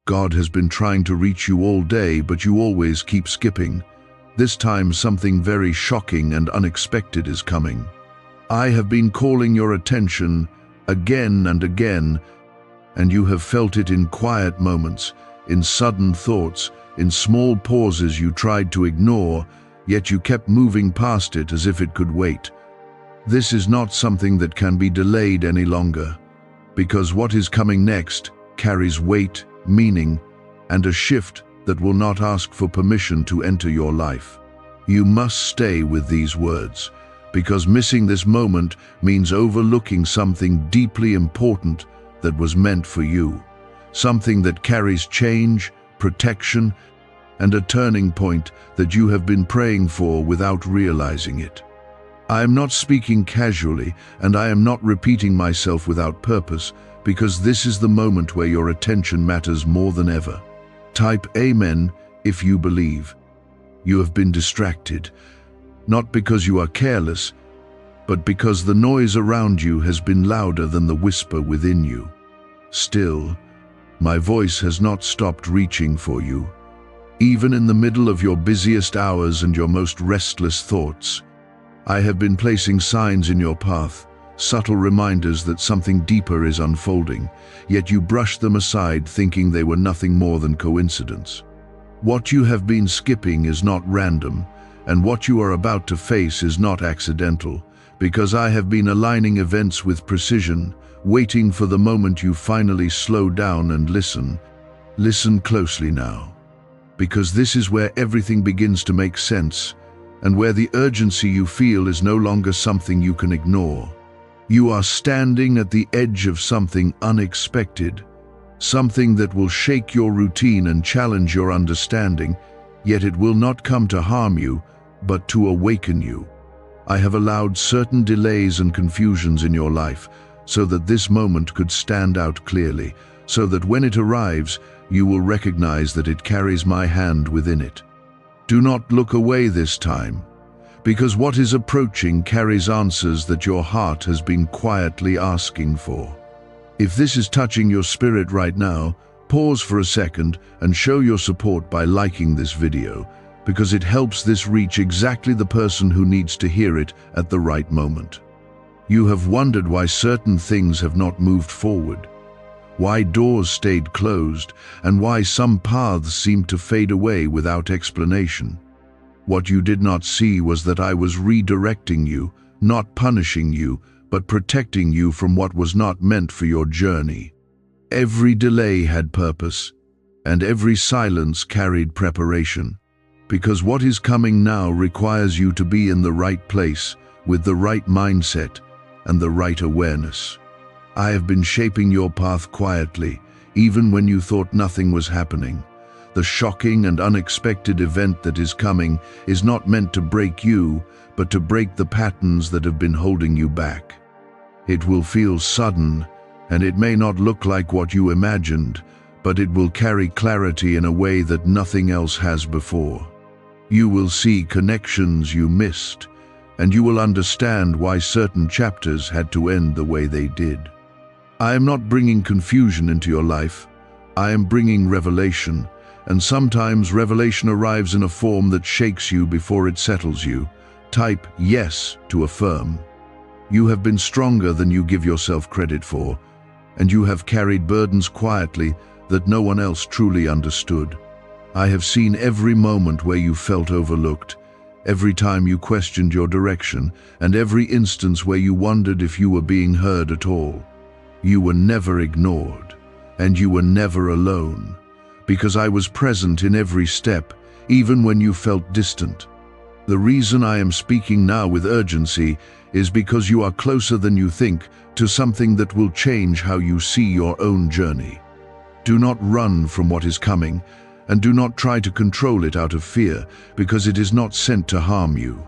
God has been trying to reach you all day, but you always keep skipping. This time something very shocking and unexpected is coming. I have been calling your attention again and again, and you have felt it in quiet moments, in sudden thoughts, in small pauses you tried to ignore, yet you kept moving past it as if it could wait. This is not something that can be delayed any longer, because what is coming next carries weight, meaning, and a shift that will not ask for permission to enter your life. You must stay with these words, because missing this moment means overlooking something deeply important that was meant for you, something that carries change, protection, and a turning point that you have been praying for without realizing it. I am not speaking casually, and I am not repeating myself without purpose, because this is the moment where your attention matters more than ever. Type Amen if you believe. You have been distracted, not because you are careless, but because the noise around you has been louder than the whisper within you. Still, my voice has not stopped reaching for you. Even in the middle of your busiest hours and your most restless thoughts, I have been placing signs in your path, subtle reminders that something deeper is unfolding, yet you brush them aside thinking they were nothing more than coincidence. What you have been skipping is not random, and what you are about to face is not accidental, because I have been aligning events with precision, waiting for the moment you finally slow down and listen. Listen closely now, because this is where everything begins to make sense, and where the urgency you feel is no longer something you can ignore. You are standing at the edge of something unexpected, something that will shake your routine and challenge your understanding, yet it will not come to harm you, but to awaken you. I have allowed certain delays and confusions in your life, so that this moment could stand out clearly, so that when it arrives, you will recognize that it carries my hand within it. Do not look away this time, because what is approaching carries answers that your heart has been quietly asking for. If this is touching your spirit right now, pause for a second and show your support by liking this video, because it helps this reach exactly the person who needs to hear it at the right moment. You have wondered why certain things have not moved forward, why doors stayed closed, and why some paths seemed to fade away without explanation. What you did not see was that I was redirecting you, not punishing you, but protecting you from what was not meant for your journey. Every delay had purpose, and every silence carried preparation, because what is coming now requires you to be in the right place, with the right mindset, and the right awareness. I have been shaping your path quietly, even when you thought nothing was happening. The shocking and unexpected event that is coming is not meant to break you, but to break the patterns that have been holding you back. It will feel sudden, and it may not look like what you imagined, but it will carry clarity in a way that nothing else has before. You will see connections you missed, and you will understand why certain chapters had to end the way they did. I am not bringing confusion into your life. I am bringing revelation, and sometimes revelation arrives in a form that shakes you before it settles you. Type yes to affirm. You have been stronger than you give yourself credit for, and you have carried burdens quietly that no one else truly understood. I have seen every moment where you felt overlooked, every time you questioned your direction, and every instance where you wondered if you were being heard at all. You were never ignored, and you were never alone, because I was present in every step, even when you felt distant. The reason I am speaking now with urgency is because you are closer than you think to something that will change how you see your own journey. Do not run from what is coming, and do not try to control it out of fear, because it is not sent to harm you.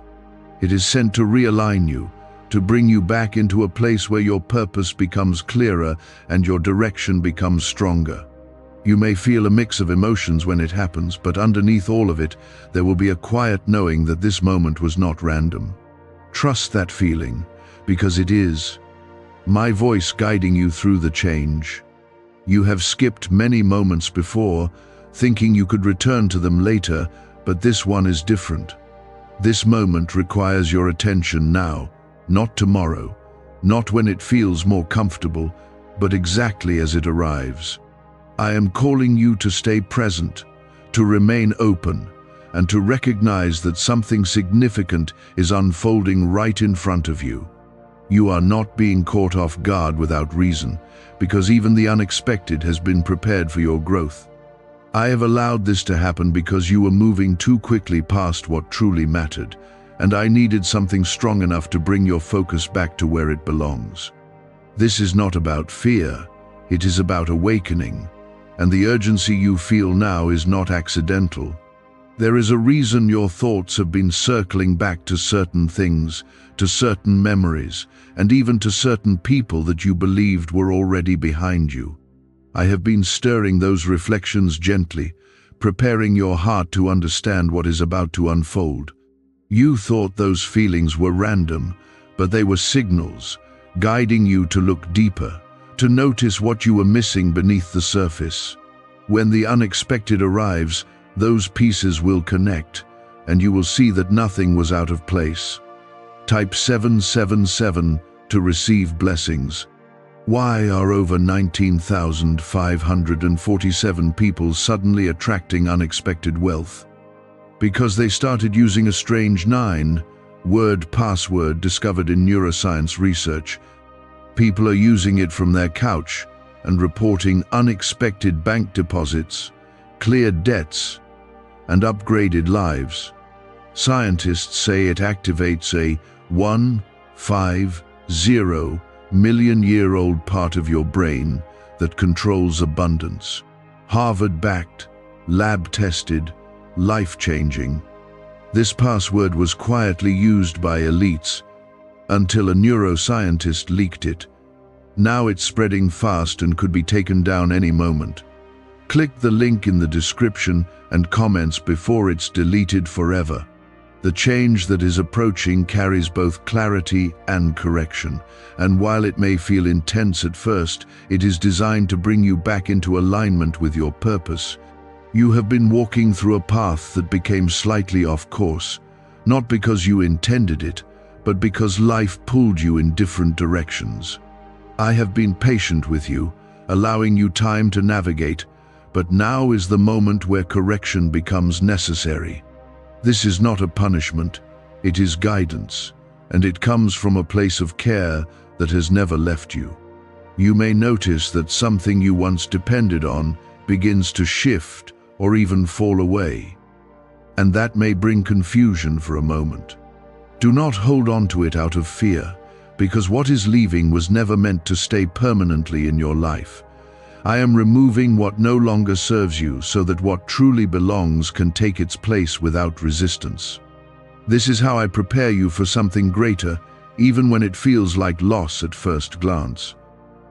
It is sent to realign you, to bring you back into a place where your purpose becomes clearer and your direction becomes stronger. You may feel a mix of emotions when it happens, but underneath all of it, there will be a quiet knowing that this moment was not random. Trust that feeling, because it is. My voice guiding you through the change. You have skipped many moments before, thinking you could return to them later, but this one is different. This moment requires your attention now, not tomorrow, not when it feels more comfortable, but exactly as it arrives. I am calling you to stay present, to remain open, and to recognize that something significant is unfolding right in front of you. You are not being caught off guard without reason, because even the unexpected has been prepared for your growth. I have allowed this to happen because you were moving too quickly past what truly mattered, and I needed something strong enough to bring your focus back to where it belongs. This is not about fear, it is about awakening, and the urgency you feel now is not accidental. There is a reason your thoughts have been circling back to certain things, to certain memories, and even to certain people that you believed were already behind you. I have been stirring those reflections gently, preparing your heart to understand what is about to unfold. You thought those feelings were random, but they were signals, guiding you to look deeper, to notice what you were missing beneath the surface. When the unexpected arrives, those pieces will connect, and you will see that nothing was out of place. Type 777 to receive blessings. Why are over 19,547 people suddenly attracting unexpected wealth? Because they started using a strange 9-word password discovered in neuroscience research. People are using it from their couch and reporting unexpected bank deposits, cleared debts, and upgraded lives. Scientists say it activates a 150 million-year-old part of your brain that controls abundance. Harvard-backed, lab-tested, life-changing. This password was quietly used by elites until a neuroscientist leaked it. Now it's spreading fast and could be taken down any moment. Click the link in the description and comments before it's deleted forever. The change that is approaching carries both clarity and correction, and while it may feel intense at first, it is designed to bring you back into alignment with your purpose. You have been walking through a path that became slightly off course, not because you intended it, but because life pulled you in different directions. I have been patient with you, allowing you time to navigate, but now is the moment where correction becomes necessary. This is not a punishment, it is guidance, and it comes from a place of care that has never left you. You may notice that something you once depended on begins to shift or even fall away, and that may bring confusion for a moment. Do not hold on to it out of fear, because what is leaving was never meant to stay permanently in your life. I am removing what no longer serves you so that what truly belongs can take its place without resistance. This is how I prepare you for something greater, even when it feels like loss at first glance.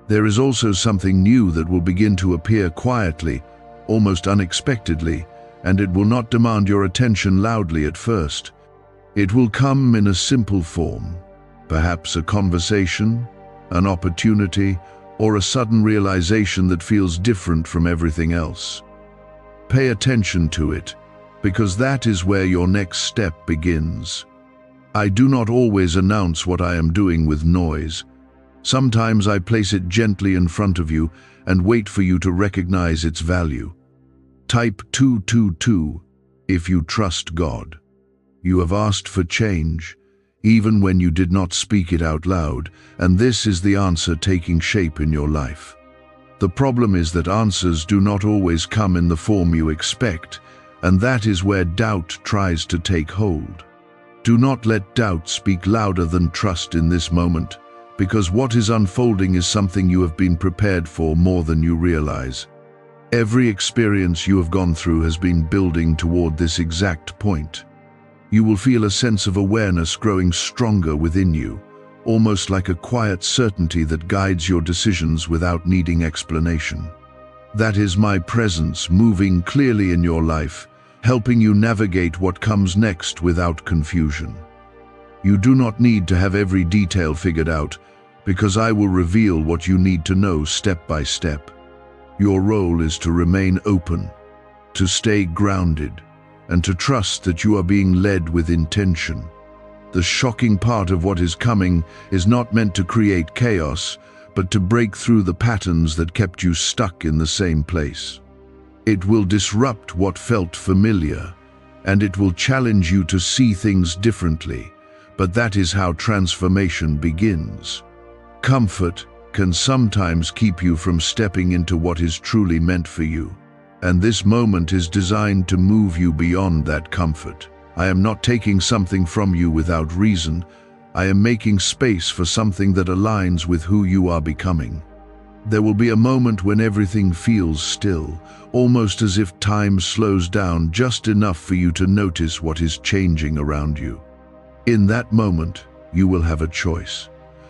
There is also something new that will begin to appear quietly, almost unexpectedly, and it will not demand your attention loudly at first. It will come in a simple form, perhaps a conversation, an opportunity, or a sudden realization that feels different from everything else. Pay attention to it, because that is where your next step begins. I do not always announce what I am doing with noise. Sometimes I place it gently in front of you and wait for you to recognize its value. Type 222 if you trust God. You have asked for change, even when you did not speak it out loud, and this is the answer taking shape in your life. The problem is that answers do not always come in the form you expect, and that is where doubt tries to take hold. Do not let doubt speak louder than trust in this moment, because what is unfolding is something you have been prepared for more than you realize. Every experience you have gone through has been building toward this exact point. You will feel a sense of awareness growing stronger within you, almost like a quiet certainty that guides your decisions without needing explanation. That is my presence moving clearly in your life, helping you navigate what comes next without confusion. You do not need to have every detail figured out, because I will reveal what you need to know step by step. Your role is to remain open, to stay grounded, and to trust that you are being led with intention. The shocking part of what is coming is not meant to create chaos, but to break through the patterns that kept you stuck in the same place. It will disrupt what felt familiar, and it will challenge you to see things differently, but that is how transformation begins. Comfort can sometimes keep you from stepping into what is truly meant for you, and this moment is designed to move you beyond that comfort. I am not taking something from you without reason. I am making space for something that aligns with who you are becoming. There will be a moment when everything feels still, almost as if time slows down just enough for you to notice what is changing around you. In that moment, you will have a choice: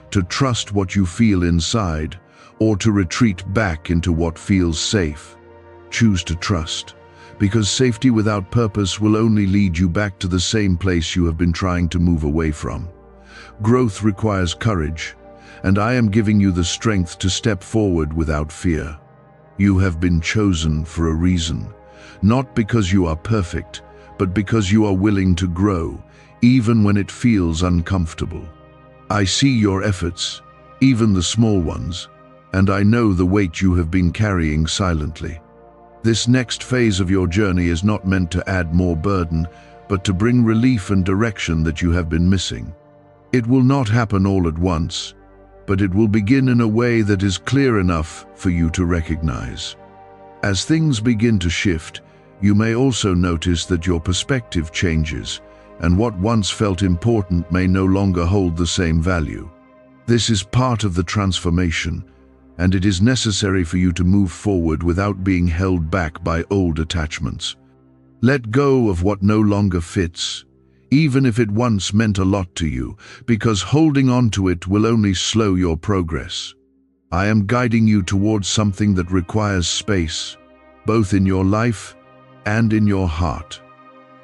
to trust what you feel inside, or to retreat back into what feels safe. Choose to trust, because safety without purpose will only lead you back to the same place you have been trying to move away from. Growth requires courage, and I am giving you the strength to step forward without fear. You have been chosen for a reason, not because you are perfect, but because you are willing to grow, even when it feels uncomfortable. I see your efforts, even the small ones, and I know the weight you have been carrying silently. This next phase of your journey is not meant to add more burden, but to bring relief and direction that you have been missing. It will not happen all at once, but it will begin in a way that is clear enough for you to recognize. As things begin to shift, you may also notice that your perspective changes, and what once felt important may no longer hold the same value. This is part of the transformation, and it is necessary for you to move forward without being held back by old attachments. Let go of what no longer fits, even if it once meant a lot to you, because holding on to it will only slow your progress. I am guiding you towards something that requires space, both in your life and in your heart.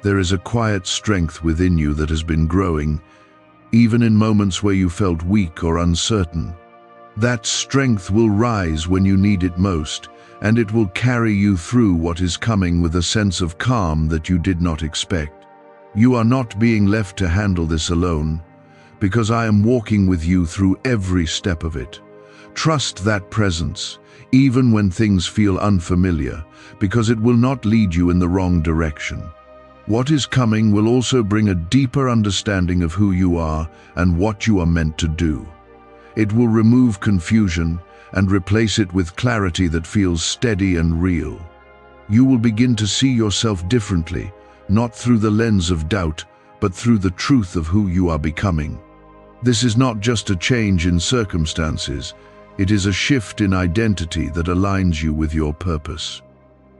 There is a quiet strength within you that has been growing, even in moments where you felt weak or uncertain. That strength will rise when you need it most, and it will carry you through what is coming with a sense of calm that you did not expect. You are not being left to handle this alone, because I am walking with you through every step of it. Trust that presence, even when things feel unfamiliar, because it will not lead you in the wrong direction. What is coming will also bring a deeper understanding of who you are and what you are meant to do. It will remove confusion and replace it with clarity that feels steady and real. You will begin to see yourself differently, not through the lens of doubt, but through the truth of who you are becoming. This is not just a change in circumstances, it is a shift in identity that aligns you with your purpose.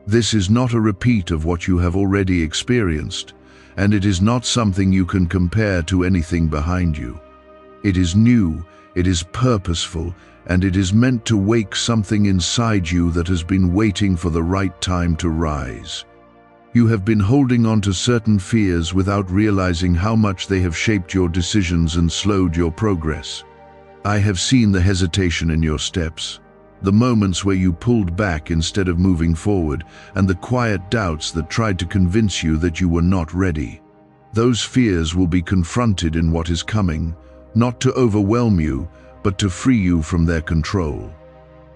This is not a repeat of what you have already experienced, and it is not something you can compare to anything behind you. It is new, it is purposeful, and it is meant to wake something inside you that has been waiting for the right time to rise. You have been holding on to certain fears without realizing how much they have shaped your decisions and slowed your progress. I have seen the hesitation in your steps, the moments where you pulled back instead of moving forward, and the quiet doubts that tried to convince you that you were not ready. Those fears will be confronted in what is coming, not to overwhelm you, but to free you from their control.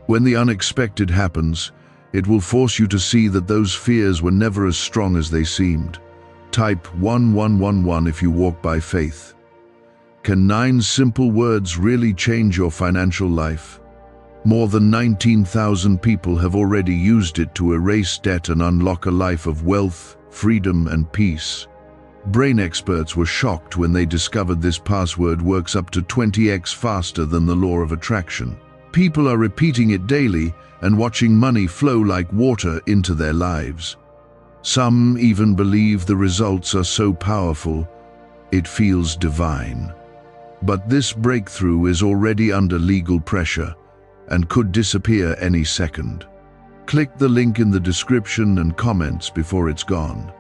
When the unexpected happens, it will force you to see that those fears were never as strong as they seemed. Type 1111 if you walk by faith. Can 9 simple words really change your financial life? More than 19,000 people have already used it to erase debt and unlock a life of wealth, freedom, and peace. Brain experts were shocked when they discovered this password works up to 20x faster than the law of attraction. People are repeating it daily and watching money flow like water into their lives. Some even believe the results are so powerful, it feels divine. But this breakthrough is already under legal pressure and could disappear any second. Click the link in the description and comments before it's gone.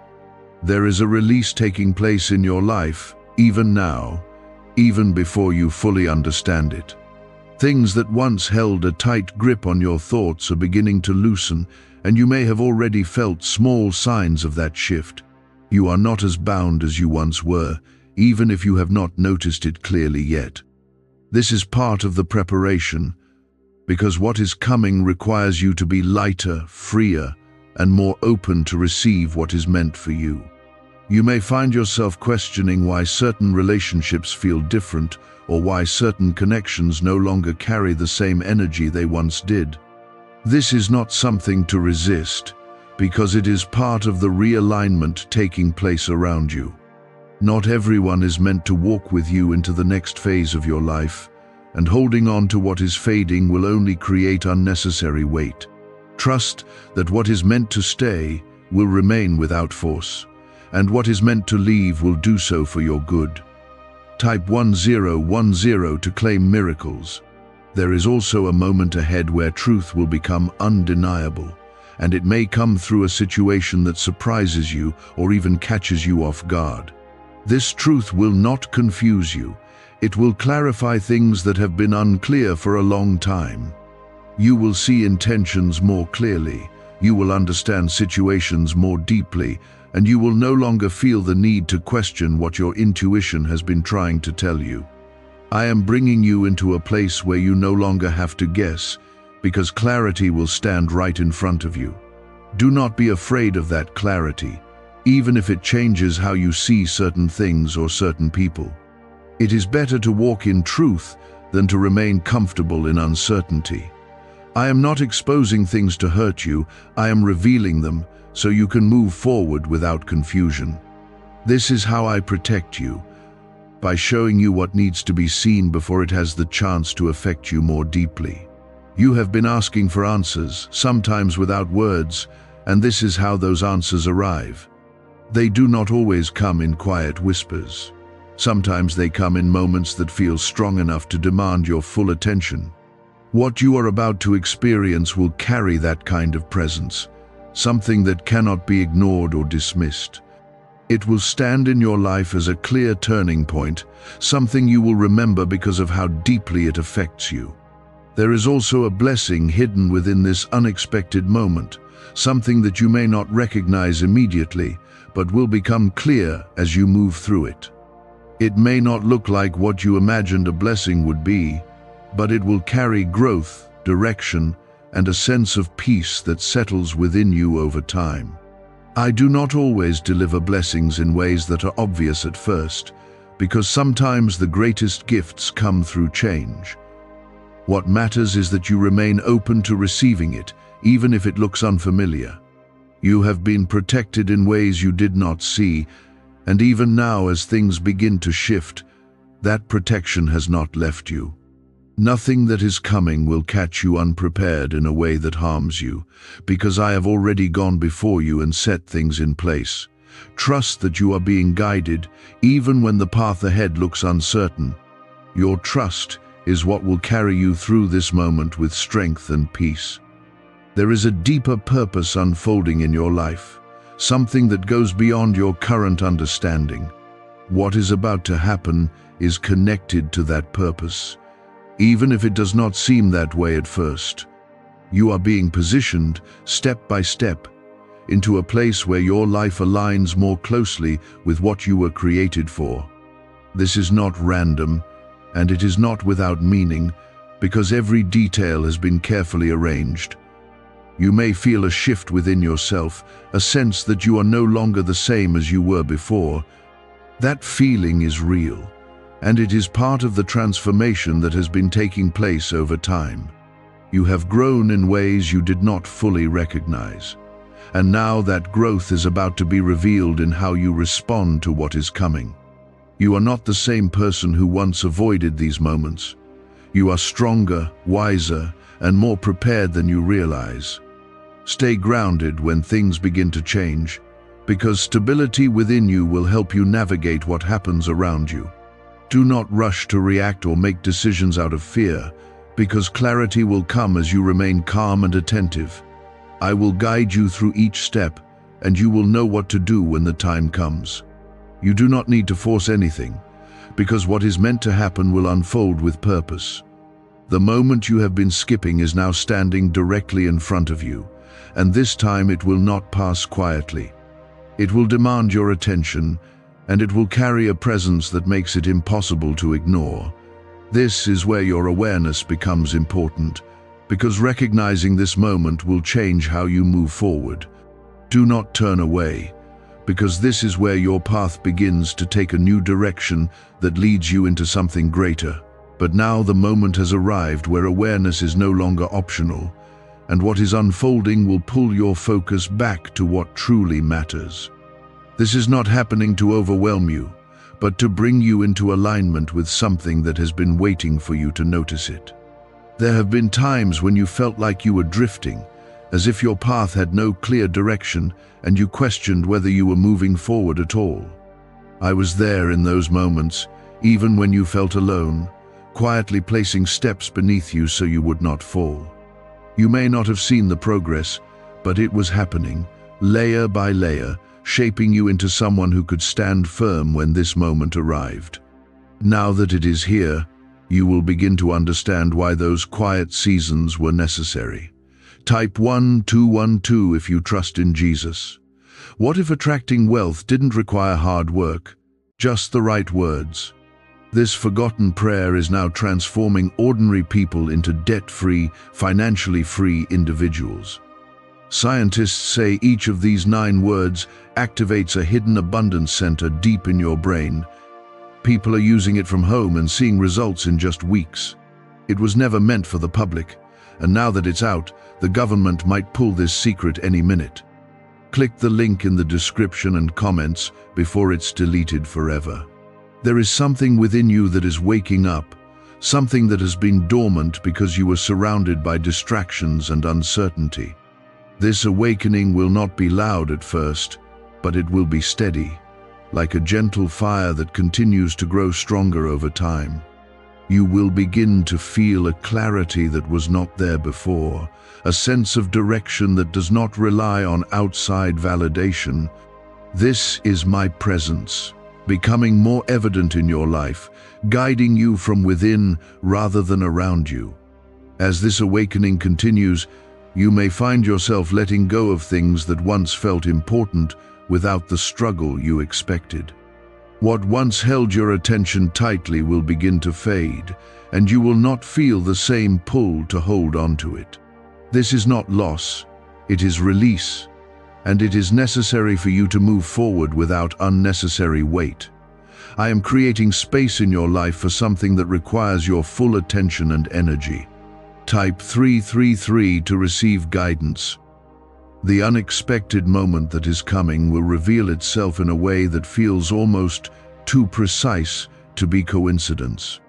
There is a release taking place in your life, even now, even before you fully understand it. Things that once held a tight grip on your thoughts are beginning to loosen, and you may have already felt small signs of that shift. You are not as bound as you once were, even if you have not noticed it clearly yet. This is part of the preparation, because what is coming requires you to be lighter, freer, and more open to receive what is meant for you. You may find yourself questioning why certain relationships feel different, or why certain connections no longer carry the same energy they once did. This is not something to resist, because it is part of the realignment taking place around you. Not everyone is meant to walk with you into the next phase of your life, and holding on to what is fading will only create unnecessary weight. Trust that what is meant to stay will remain without force, and what is meant to leave will do so for your good. Type 1010 to claim miracles. There is also a moment ahead where truth will become undeniable, and it may come through a situation that surprises you or even catches you off guard. This truth will not confuse you. It will clarify things that have been unclear for a long time. You will see intentions more clearly, you will understand situations more deeply, and you will no longer feel the need to question what your intuition has been trying to tell you. I am bringing you into a place where you no longer have to guess, because clarity will stand right in front of you. Do not be afraid of that clarity, even if it changes how you see certain things or certain people. It is better to walk in truth than to remain comfortable in uncertainty. I am not exposing things to hurt you, I am revealing them so you can move forward without confusion. This is how I protect you, by showing you what needs to be seen before it has the chance to affect you more deeply. You have been asking for answers, sometimes without words, and this is how those answers arrive. They do not always come in quiet whispers. Sometimes they come in moments that feel strong enough to demand your full attention. What you are about to experience will carry that kind of presence, something that cannot be ignored or dismissed. It will stand in your life as a clear turning point, something you will remember because of how deeply it affects you. There is also a blessing hidden within this unexpected moment, something that you may not recognize immediately, but will become clear as you move through it. It may not look like what you imagined a blessing would be, but it will carry growth, direction, and a sense of peace that settles within you over time. I do not always deliver blessings in ways that are obvious at first, because sometimes the greatest gifts come through change. What matters is that you remain open to receiving it, even if it looks unfamiliar. You have been protected in ways you did not see, and even now as things begin to shift, that protection has not left you. Nothing that is coming will catch you unprepared in a way that harms you, because I have already gone before you and set things in place. Trust that you are being guided, even when the path ahead looks uncertain. Your trust is what will carry you through this moment with strength and peace. There is a deeper purpose unfolding in your life, something that goes beyond your current understanding. What is about to happen is connected to that purpose, even if it does not seem that way at first. You are being positioned, step by step, into a place where your life aligns more closely with what you were created for. This is not random, and it is not without meaning, because every detail has been carefully arranged. You may feel a shift within yourself, a sense that you are no longer the same as you were before. That feeling is real, and it is part of the transformation that has been taking place over time. You have grown in ways you did not fully recognize, and now that growth is about to be revealed in how you respond to what is coming. You are not the same person who once avoided these moments. You are stronger, wiser, and more prepared than you realize. Stay grounded when things begin to change, because stability within you will help you navigate what happens around you. Do not rush to react or make decisions out of fear, because clarity will come as you remain calm and attentive. I will guide you through each step, and you will know what to do when the time comes. You do not need to force anything, because what is meant to happen will unfold with purpose. The moment you have been skipping is now standing directly in front of you, and this time it will not pass quietly. It will demand your attention, and it will carry a presence that makes it impossible to ignore. This is where your awareness becomes important, because recognizing this moment will change how you move forward. Do not turn away, because this is where your path begins to take a new direction that leads you into something greater. But now the moment has arrived where awareness is no longer optional, and what is unfolding will pull your focus back to what truly matters. This is not happening to overwhelm you, but to bring you into alignment with something that has been waiting for you to notice it. There have been times when you felt like you were drifting, as if your path had no clear direction and you questioned whether you were moving forward at all. I was there in those moments, even when you felt alone, quietly placing steps beneath you so you would not fall. You may not have seen the progress, but it was happening, layer by layer, shaping you into someone who could stand firm when this moment arrived. Now that it is here, you will begin to understand why those quiet seasons were necessary. Type 1212 if you trust in Jesus. What if attracting wealth didn't require hard work, just the right words? This forgotten prayer is now transforming ordinary people into debt-free, financially free individuals. Scientists say each of these 9 words activates a hidden abundance center deep in your brain. People are using it from home and seeing results in just weeks. It was never meant for the public, and now that it's out, the government might pull this secret any minute. Click the link in the description and comments before it's deleted forever. There is something within you that is waking up, something that has been dormant because you were surrounded by distractions and uncertainty. This awakening will not be loud at first, but it will be steady, like a gentle fire that continues to grow stronger over time. You will begin to feel a clarity that was not there before, a sense of direction that does not rely on outside validation. This is my presence, becoming more evident in your life, guiding you from within rather than around you. As this awakening continues, you may find yourself letting go of things that once felt important without the struggle you expected. What once held your attention tightly will begin to fade, and you will not feel the same pull to hold on to it. This is not loss, it is release, and it is necessary for you to move forward without unnecessary weight. I am creating space in your life for something that requires your full attention and energy. Type 333 to receive guidance. The unexpected moment that is coming will reveal itself in a way that feels almost too precise to be coincidence.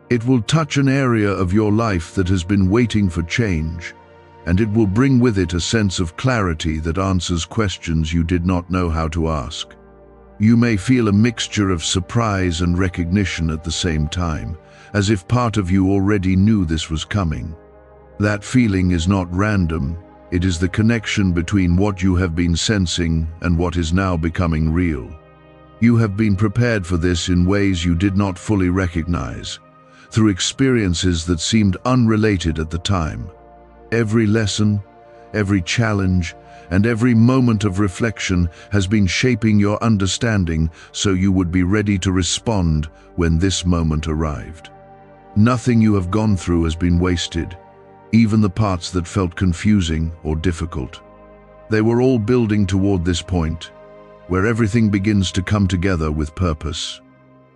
It will touch an area of your life that has been waiting for change, and it will bring with it a sense of clarity that answers questions you did not know how to ask. You may feel a mixture of surprise and recognition at the same time, as if part of you already knew this was coming. That feeling is not random, it is the connection between what you have been sensing and what is now becoming real. You have been prepared for this in ways you did not fully recognize, through experiences that seemed unrelated at the time. Every lesson, every challenge, and every moment of reflection has been shaping your understanding so you would be ready to respond when this moment arrived. Nothing you have gone through has been wasted, even the parts that felt confusing or difficult. They were all building toward this point, where everything begins to come together with purpose.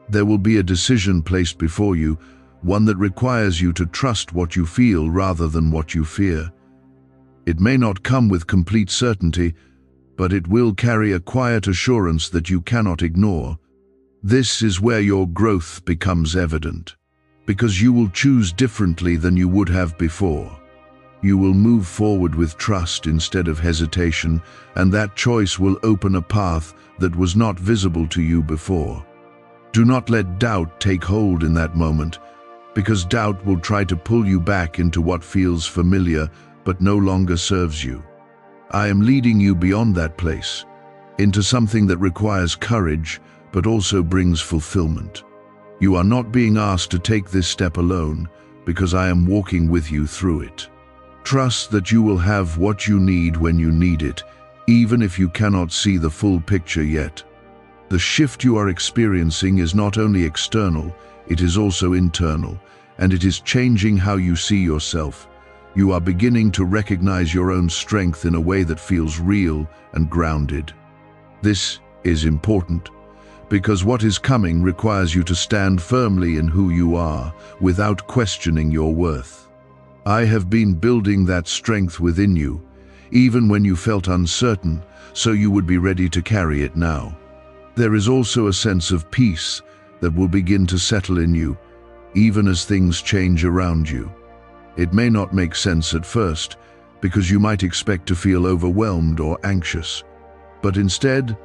There will be a decision placed before you, one that requires you to trust what you feel rather than what you fear. It may not come with complete certainty, but it will carry a quiet assurance that you cannot ignore. This is where your growth becomes evident, because you will choose differently than you would have before. You will move forward with trust instead of hesitation, and that choice will open a path that was not visible to you before. Do not let doubt take hold in that moment, because doubt will try to pull you back into what feels familiar but no longer serves you. I am leading you beyond that place, into something that requires courage but also brings fulfillment. You are not being asked to take this step alone, because I am walking with you through it. Trust that you will have what you need when you need it, even if you cannot see the full picture yet. The shift you are experiencing is not only external, it is also internal, and it is changing how you see yourself. You are beginning to recognize your own strength in a way that feels real and grounded. This is important, because what is coming requires you to stand firmly in who you are, without questioning your worth. I have been building that strength within you, even when you felt uncertain, so you would be ready to carry it now. There is also a sense of peace that will begin to settle in you, even as things change around you. It may not make sense at first, because you might expect to feel overwhelmed or anxious. But instead,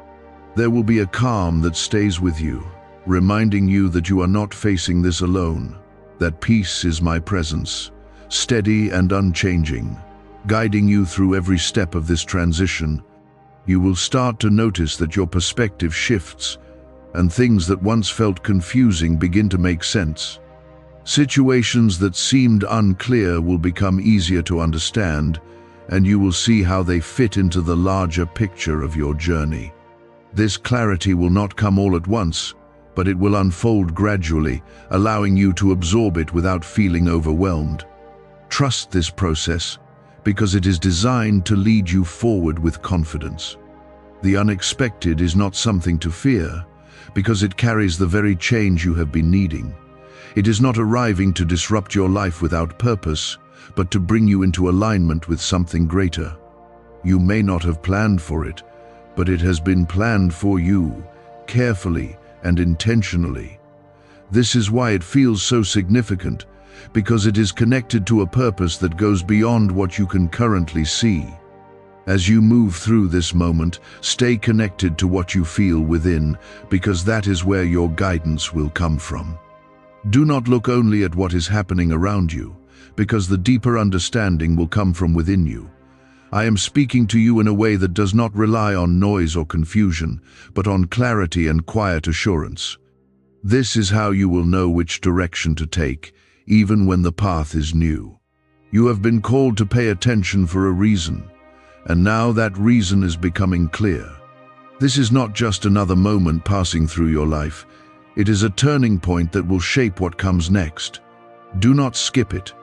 there will be a calm that stays with you, reminding you that you are not facing this alone, that peace is my presence, steady and unchanging, guiding you through every step of this transition. You will start to notice that your perspective shifts, and things that once felt confusing begin to make sense. Situations that seemed unclear will become easier to understand, and you will see how they fit into the larger picture of your journey. This clarity will not come all at once, but it will unfold gradually, allowing you to absorb it without feeling overwhelmed. Trust this process, because it is designed to lead you forward with confidence. The unexpected is not something to fear, because it carries the very change you have been needing. It is not arriving to disrupt your life without purpose, but to bring you into alignment with something greater. You may not have planned for it, but it has been planned for you, carefully and intentionally. This is why it feels so significant, because it is connected to a purpose that goes beyond what you can currently see. As you move through this moment, stay connected to what you feel within, because that is where your guidance will come from. Do not look only at what is happening around you, because the deeper understanding will come from within you. I am speaking to you in a way that does not rely on noise or confusion, but on clarity and quiet assurance. This is how you will know which direction to take, even when the path is new. You have been called to pay attention for a reason, and now that reason is becoming clear. This is not just another moment passing through your life. It is a turning point that will shape what comes next. Do not skip it,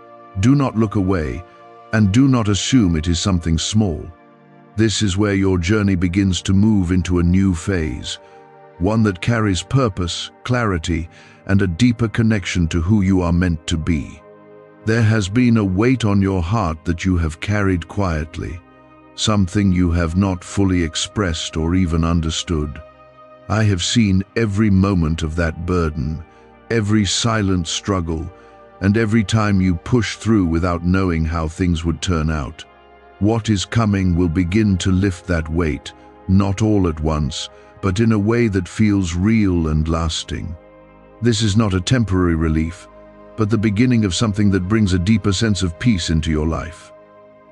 do not look away, and do not assume it is something small. This is where your journey begins to move into a new phase, one that carries purpose, clarity, and a deeper connection to who you are meant to be. There has been a weight on your heart that you have carried quietly, something you have not fully expressed or even understood. I have seen every moment of that burden, every silent struggle, and every time you push through without knowing how things would turn out. What is coming will begin to lift that weight, not all at once, but in a way that feels real and lasting. This is not a temporary relief, but the beginning of something that brings a deeper sense of peace into your life.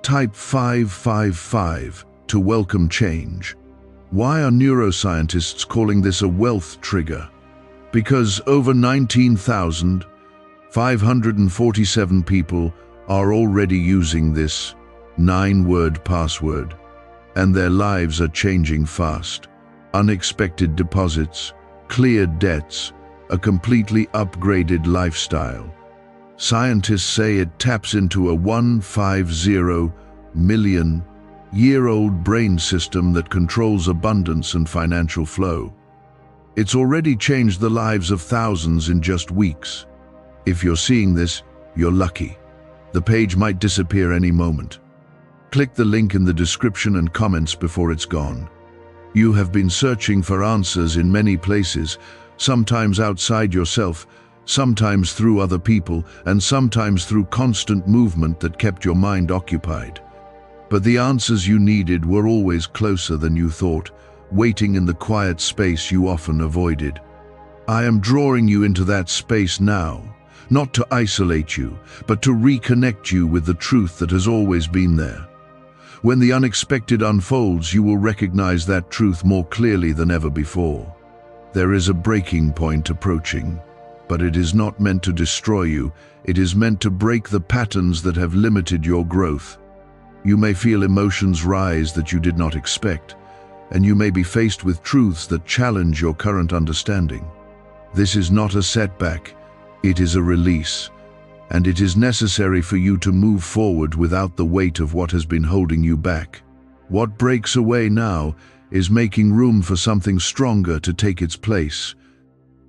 Type 555 to welcome change. Why are neuroscientists calling this a wealth trigger? Because over 19,547 people are already using this 9-word password, and their lives are changing fast. Unexpected deposits, cleared debts, a completely upgraded lifestyle. Scientists say it taps into a 150 million-year-old brain system that controls abundance and financial flow. It's already changed the lives of thousands in just weeks. If you're seeing this, you're lucky. The page might disappear any moment. Click the link in the description and comments before it's gone. You have been searching for answers in many places, sometimes outside yourself, sometimes through other people, and sometimes through constant movement that kept your mind occupied. But the answers you needed were always closer than you thought, waiting in the quiet space you often avoided. I am drawing you into that space now, not to isolate you, but to reconnect you with the truth that has always been there. When the unexpected unfolds, you will recognize that truth more clearly than ever before. There is a breaking point approaching. but it is not meant to destroy you. It is meant to break the patterns that have limited your growth. You may feel emotions rise that you did not expect, and you may be faced with truths that challenge your current understanding. This is not a setback, it is a release, and it is necessary for you to move forward without the weight of what has been holding you back. What breaks away now is making room for something stronger to take its place.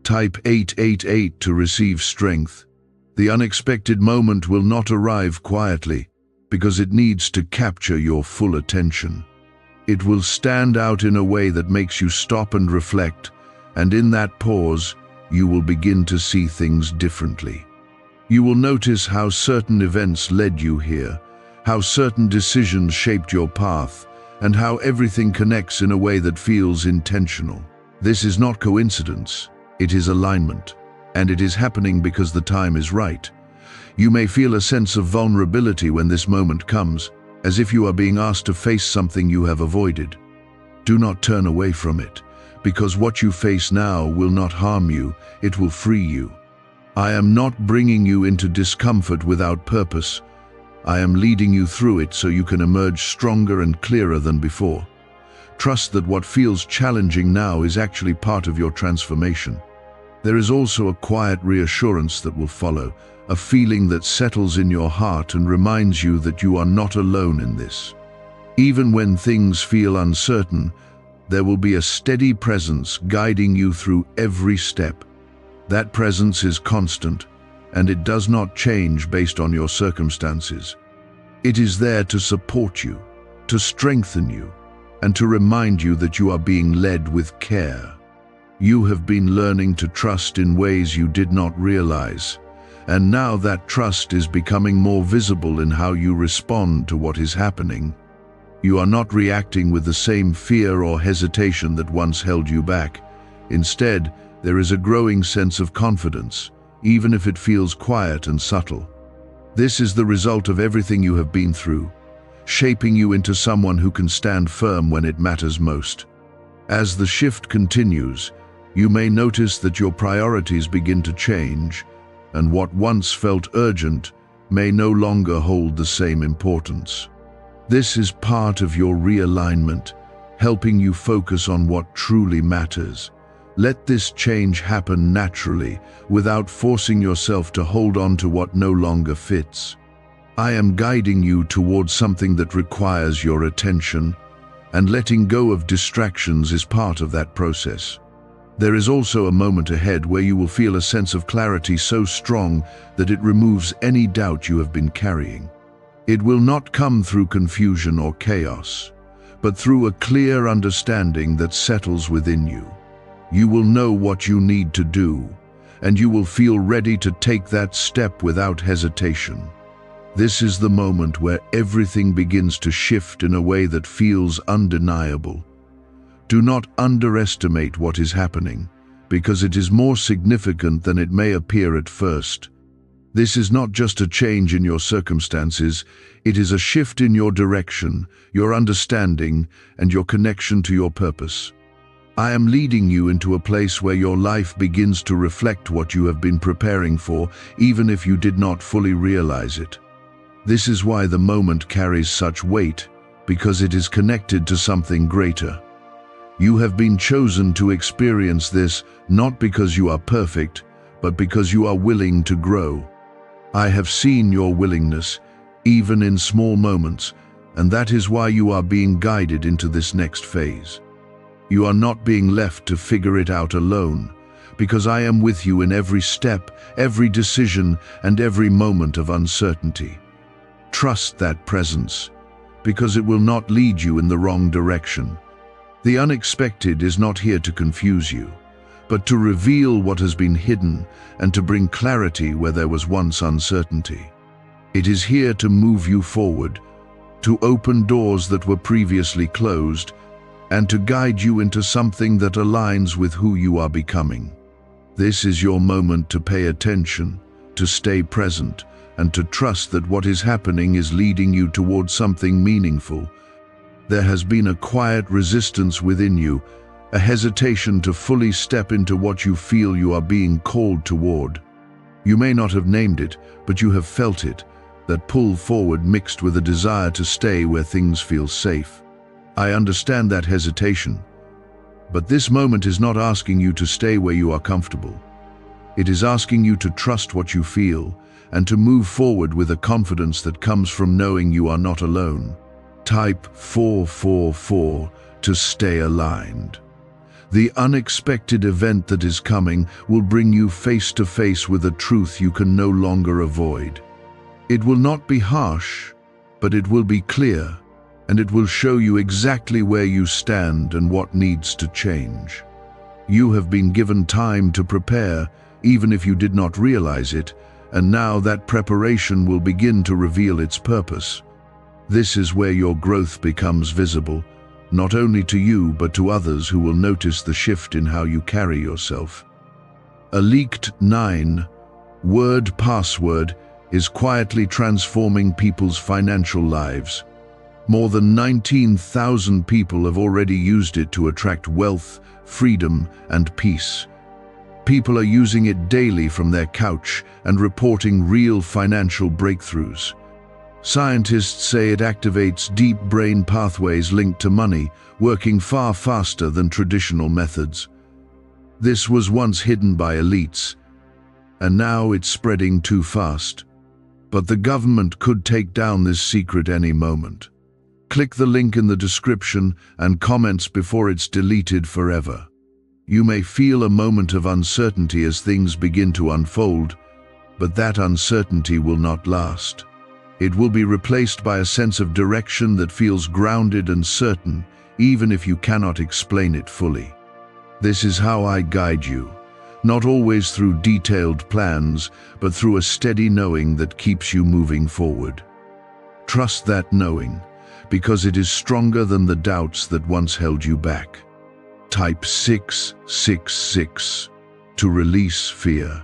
Type 888 to receive strength. The unexpected moment will not arrive quietly, because it needs to capture your full attention. It will stand out in a way that makes you stop and reflect, and in that pause, you will begin to see things differently. You will notice how certain events led you here, how certain decisions shaped your path, and how everything connects in a way that feels intentional. This is not coincidence, it is alignment, and it is happening because the time is right. You may feel a sense of vulnerability when this moment comes, as if you are being asked to face something you have avoided. Do not turn away from it, because what you face now will not harm you, it will free you. I am not bringing you into discomfort without purpose. I am leading you through it so you can emerge stronger and clearer than before. Trust that what feels challenging now is actually part of your transformation. There is also a quiet reassurance that will follow, a feeling that settles in your heart and reminds you that you are not alone in this. Even when things feel uncertain, there will be a steady presence guiding you through every step. That presence is constant, and it does not change based on your circumstances. It is there to support you, to strengthen you, and to remind you that you are being led with care. You have been learning to trust in ways you did not realize, and now that trust is becoming more visible in how you respond to what is happening. You are not reacting with the same fear or hesitation that once held you back. Instead, there is a growing sense of confidence, even if it feels quiet and subtle. This is the result of everything you have been through, shaping you into someone who can stand firm when it matters most. As the shift continues, you may notice that your priorities begin to change, and what once felt urgent may no longer hold the same importance. This is part of your realignment, helping you focus on what truly matters. Let this change happen naturally, without forcing yourself to hold on to what no longer fits. I am guiding you towards something that requires your attention, and letting go of distractions is part of that process. There is also a moment ahead where you will feel a sense of clarity so strong that it removes any doubt you have been carrying. It will not come through confusion or chaos, but through a clear understanding that settles within you. You will know what you need to do, and you will feel ready to take that step without hesitation. This is the moment where everything begins to shift in a way that feels undeniable. Do not underestimate what is happening, because it is more significant than it may appear at first. This is not just a change in your circumstances, it is a shift in your direction, your understanding, and your connection to your purpose. I am leading you into a place where your life begins to reflect what you have been preparing for, even if you did not fully realize it. This is why the moment carries such weight, because it is connected to something greater. You have been chosen to experience this not because you are perfect, but because you are willing to grow. I have seen your willingness, even in small moments, and that is why you are being guided into this next phase. You are not being left to figure it out alone, because I am with you in every step, every decision, and every moment of uncertainty. Trust that presence, because it will not lead you in the wrong direction. The unexpected is not here to confuse you, but to reveal what has been hidden and to bring clarity where there was once uncertainty. It is here to move you forward, to open doors that were previously closed, and to guide you into something that aligns with who you are becoming. This is your moment to pay attention, to stay present, and to trust that what is happening is leading you towards something meaningful. There has been a quiet resistance within you, a hesitation to fully step into what you feel you are being called toward. You may not have named it, but you have felt it, that pull forward mixed with a desire to stay where things feel safe. I understand that hesitation, but this moment is not asking you to stay where you are comfortable. It is asking you to trust what you feel and to move forward with a confidence that comes from knowing you are not alone. Type 444 to stay aligned. The unexpected event that is coming will bring you face to face with a truth you can no longer avoid. It will not be harsh, but it will be clear, and it will show you exactly where you stand and what needs to change. You have been given time to prepare, even if you did not realize it, and now that preparation will begin to reveal its purpose. This is where your growth becomes visible, not only to you but to others who will notice the shift in how you carry yourself. A leaked 9-word password is quietly transforming people's financial lives. More than 19,000 people have already used it to attract wealth, freedom, and peace. People are using it daily from their couch and reporting real financial breakthroughs. Scientists say it activates deep brain pathways linked to money, working far faster than traditional methods. This was once hidden by elites, and now it's spreading too fast. But the government could take down this secret any moment. Click the link in the description and comments before it's deleted forever. You may feel a moment of uncertainty as things begin to unfold, but that uncertainty will not last. It will be replaced by a sense of direction that feels grounded and certain, even if you cannot explain it fully. This is how I guide you, not always through detailed plans, but through a steady knowing that keeps you moving forward. Trust that knowing, because it is stronger than the doubts that once held you back. Type 666 to release fear.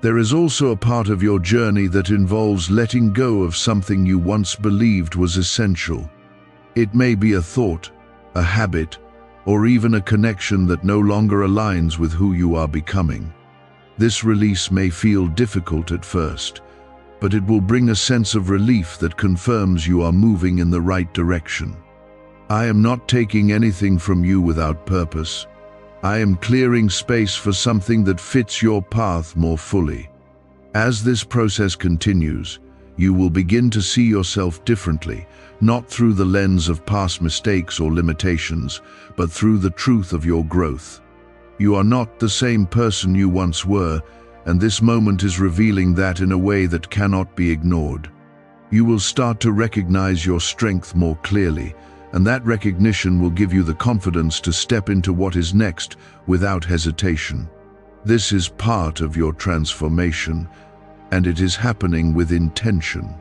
There is also a part of your journey that involves letting go of something you once believed was essential. It may be a thought, a habit, or even a connection that no longer aligns with who you are becoming. This release may feel difficult at first, but it will bring a sense of relief that confirms you are moving in the right direction. I am not taking anything from you without purpose. I am clearing space for something that fits your path more fully. As this process continues, you will begin to see yourself differently, not through the lens of past mistakes or limitations, but through the truth of your growth. You are not the same person you once were, and this moment is revealing that in a way that cannot be ignored. You will start to recognize your strength more clearly, and that recognition will give you the confidence to step into what is next without hesitation. This is part of your transformation, and it is happening with intention.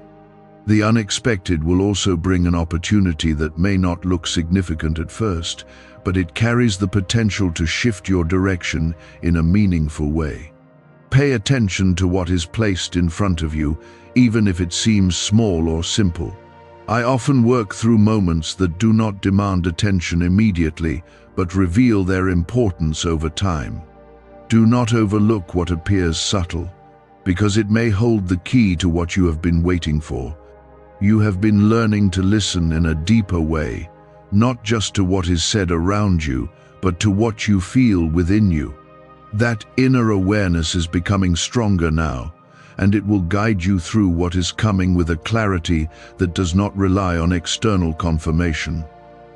The unexpected will also bring an opportunity that may not look significant at first, but it carries the potential to shift your direction in a meaningful way. Pay attention to what is placed in front of you, even if it seems small or simple. I often work through moments that do not demand attention immediately, but reveal their importance over time. Do not overlook what appears subtle, because it may hold the key to what you have been waiting for. You have been learning to listen in a deeper way, not just to what is said around you, but to what you feel within you. That inner awareness is becoming stronger now, and it will guide you through what is coming with a clarity that does not rely on external confirmation.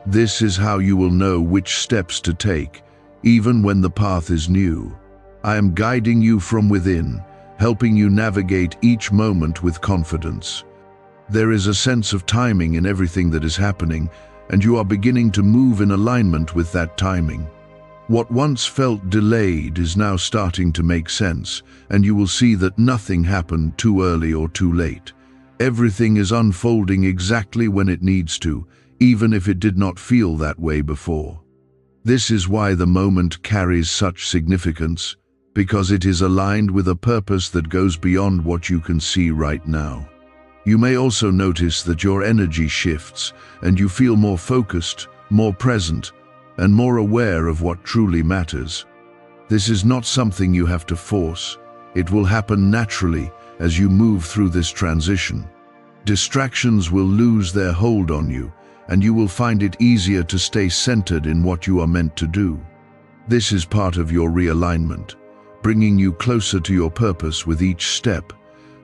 This is how you will know which steps to take, even when the path is new. I am guiding you from within, helping you navigate each moment with confidence. There is a sense of timing in everything that is happening, and you are beginning to move in alignment with that timing. What once felt delayed is now starting to make sense, and you will see that nothing happened too early or too late. Everything is unfolding exactly when it needs to, even if it did not feel that way before. This is why the moment carries such significance, because it is aligned with a purpose that goes beyond what you can see right now. You may also notice that your energy shifts, and you feel more focused, more present, and more aware of what truly matters. This is not something you have to force. It will happen naturally as you move through this transition. Distractions will lose their hold on you, and you will find it easier to stay centered in what you are meant to do. This is part of your realignment, bringing you closer to your purpose with each step.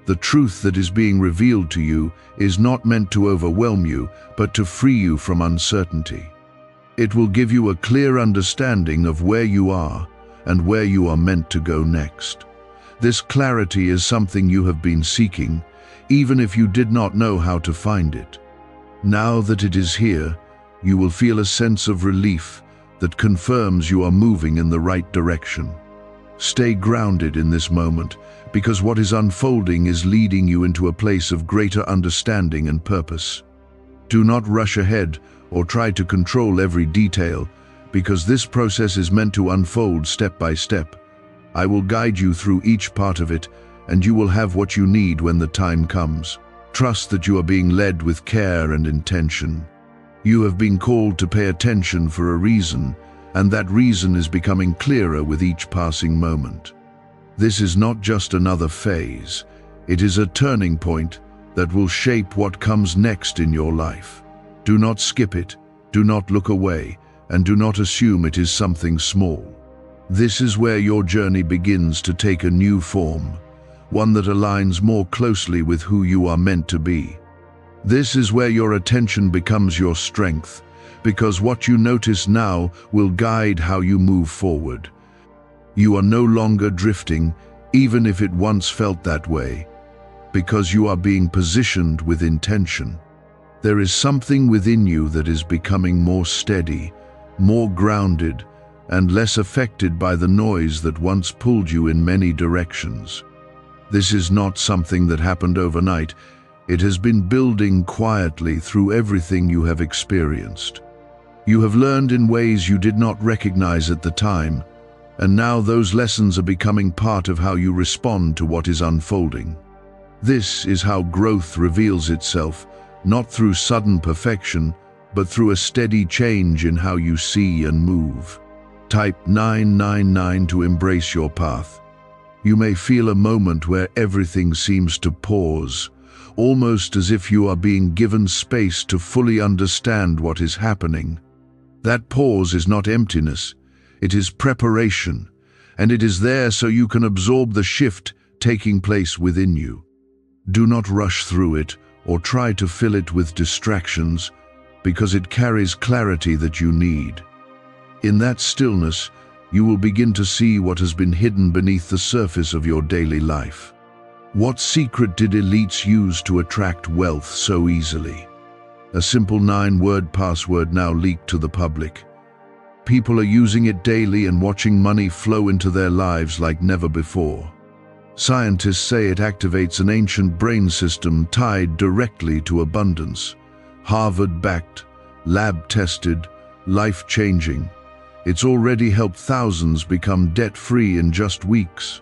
The truth that is being revealed to you is not meant to overwhelm you, but to free you from uncertainty. It will give you a clear understanding of where you are and where you are meant to go next. This clarity is something you have been seeking, even if you did not know how to find it. Now that it is here, you will feel a sense of relief that confirms you are moving in the right direction. Stay grounded in this moment, because what is unfolding is leading you into a place of greater understanding and purpose. Do not rush ahead or try to control every detail, because this process is meant to unfold step by step. I will guide you through each part of it, and you will have what you need when the time comes. Trust that you are being led with care and intention. You have been called to pay attention for a reason, and that reason is becoming clearer with each passing moment. This is not just another phase. It is a turning point that will shape what comes next in your life. Do not skip it, do not look away, and do not assume it is something small. This is where your journey begins to take a new form, one that aligns more closely with who you are meant to be. This is where your attention becomes your strength, because what you notice now will guide how you move forward. You are no longer drifting, even if it once felt that way, because you are being positioned with intention. There is something within you that is becoming more steady, more grounded, and less affected by the noise that once pulled you in many directions. This is not something that happened overnight. It has been building quietly through everything you have experienced. You have learned in ways you did not recognize at the time, and now those lessons are becoming part of how you respond to what is unfolding. This is how growth reveals itself, not through sudden perfection, but through a steady change in how you see and move. Type 999 to embrace your path. You may feel a moment where everything seems to pause, almost as if you are being given space to fully understand what is happening. That pause is not emptiness, it is preparation, and it is there so you can absorb the shift taking place within you. Do not rush through it or try to fill it with distractions, because it carries clarity that you need. In that stillness, you will begin to see what has been hidden beneath the surface of your daily life. What secret did elites use to attract wealth so easily? A simple 9-word password now leaked to the public. People are using it daily and watching money flow into their lives like never before. Scientists say it activates an ancient brain system tied directly to abundance. Harvard-backed, lab-tested, life-changing. It's already helped thousands become debt-free in just weeks.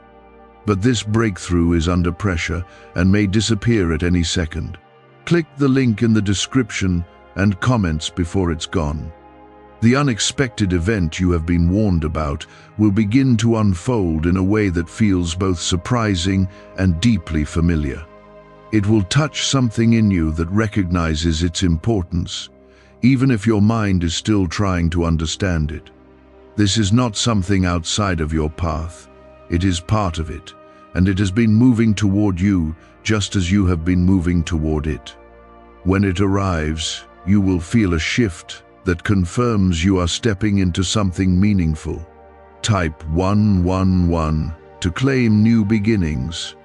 But this breakthrough is under pressure and may disappear at any second. Click the link in the description and comments before it's gone. The unexpected event you have been warned about will begin to unfold in a way that feels both surprising and deeply familiar. It will touch something in you that recognizes its importance, even if your mind is still trying to understand it. This is not something outside of your path. It is part of it, and it has been moving toward you just as you have been moving toward it. When it arrives, you will feel a shift that confirms you are stepping into something meaningful. Type 111 to claim new beginnings.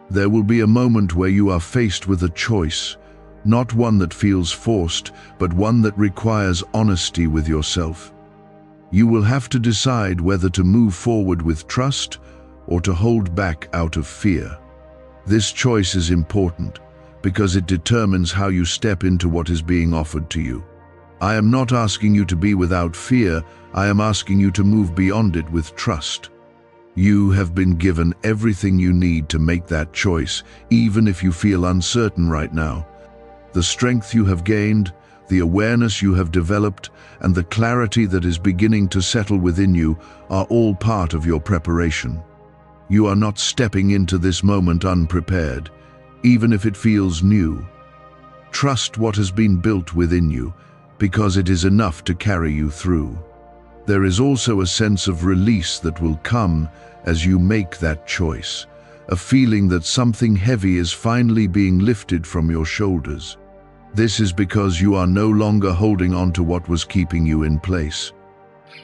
There will be a moment where you are faced with a choice, not one that feels forced, but one that requires honesty with yourself. You will have to decide whether to move forward with trust or to hold back out of fear. This choice is important because it determines how you step into what is being offered to you. I am not asking you to be without fear, I am asking you to move beyond it with trust. You have been given everything you need to make that choice, even if you feel uncertain right now. The strength you have gained, the awareness you have developed, and the clarity that is beginning to settle within you are all part of your preparation. You are not stepping into this moment unprepared, even if it feels new. Trust what has been built within you, because it is enough to carry you through. There is also a sense of release that will come as you make that choice, a feeling that something heavy is finally being lifted from your shoulders. This is because you are no longer holding on to what was keeping you in place.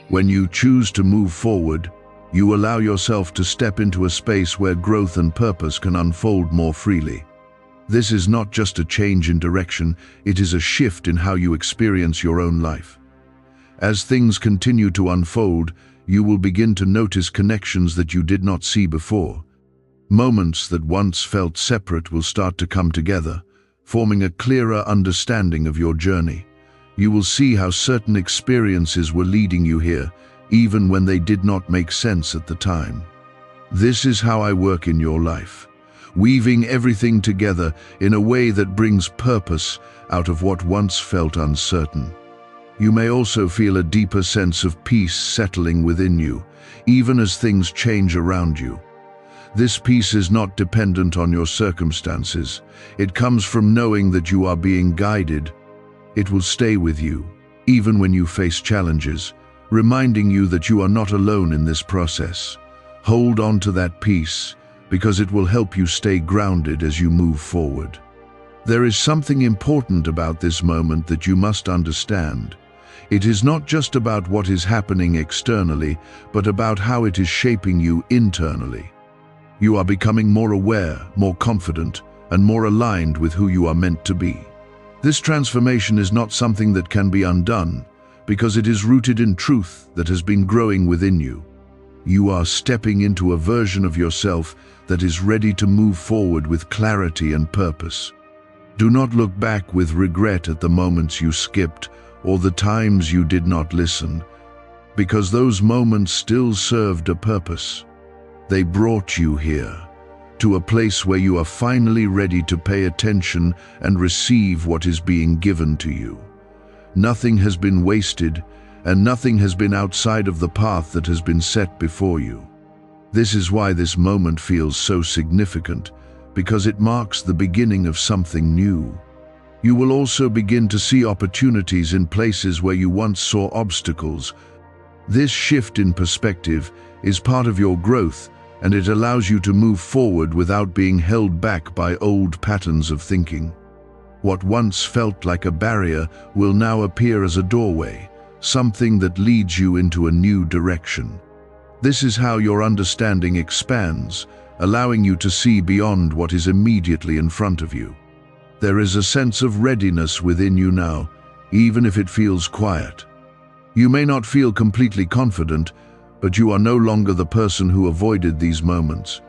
When you choose to move forward, you allow yourself to step into a space where growth and purpose can unfold more freely. This is not just a change in direction, it is a shift in how you experience your own life. As things continue to unfold, you will begin to notice connections that you did not see before. Moments that once felt separate will start to come together, forming a clearer understanding of your journey. You will see how certain experiences were leading you here, even when they did not make sense at the time. This is how I work in your life, weaving everything together in a way that brings purpose out of what once felt uncertain. You may also feel a deeper sense of peace settling within you, even as things change around you. This peace is not dependent on your circumstances. It comes from knowing that you are being guided. It will stay with you, even when you face challenges, reminding you that you are not alone in this process. Hold on to that peace, because it will help you stay grounded as you move forward. There is something important about this moment that you must understand. It is not just about what is happening externally, but about how it is shaping you internally. You are becoming more aware, more confident, and more aligned with who you are meant to be. This transformation is not something that can be undone, because it is rooted in truth that has been growing within you. You are stepping into a version of yourself that is ready to move forward with clarity and purpose. Do not look back with regret at the moments you skipped or the times you did not listen, because those moments still served a purpose. They brought you here, to a place where you are finally ready to pay attention and receive what is being given to you. Nothing has been wasted, and nothing has been outside of the path that has been set before you. This is why this moment feels so significant, because it marks the beginning of something new. You will also begin to see opportunities in places where you once saw obstacles. This shift in perspective is part of your growth, and it allows you to move forward without being held back by old patterns of thinking. What once felt like a barrier will now appear as a doorway, something that leads you into a new direction. This is how your understanding expands, allowing you to see beyond what is immediately in front of you. There is a sense of readiness within you now, even if it feels quiet. You may not feel completely confident, but you are no longer the person who avoided these moments.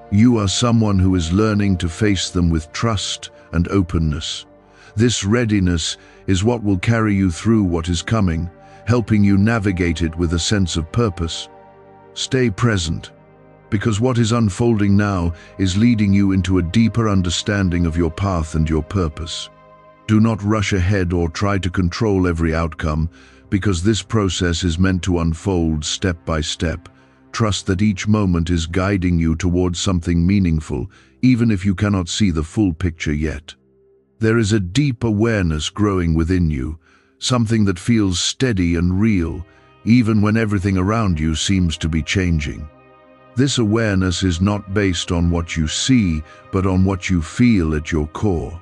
You are someone who is learning to face them with trust and openness. This readiness is what will carry you through what is coming, helping you navigate it with a sense of purpose. Stay present, because what is unfolding now is leading you into a deeper understanding of your path and your purpose. Do not rush ahead or try to control every outcome, because this process is meant to unfold step by step. Trust that each moment is guiding you towards something meaningful, even if you cannot see the full picture yet. There is a deep awareness growing within you, something that feels steady and real, even when everything around you seems to be changing. This awareness is not based on what you see, but on what you feel at your core.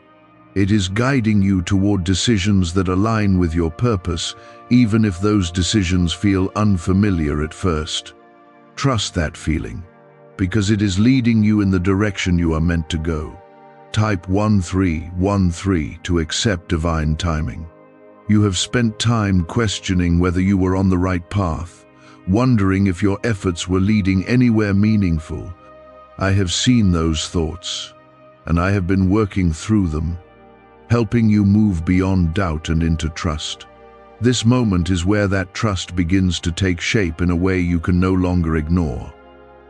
It is guiding you toward decisions that align with your purpose, even if those decisions feel unfamiliar at first. Trust that feeling, because it is leading you in the direction you are meant to go. Type 1313 to accept divine timing. You have spent time questioning whether you were on the right path, wondering if your efforts were leading anywhere meaningful. I have seen those thoughts, and I have been working through them, helping you move beyond doubt and into trust. This moment is where that trust begins to take shape in a way you can no longer ignore.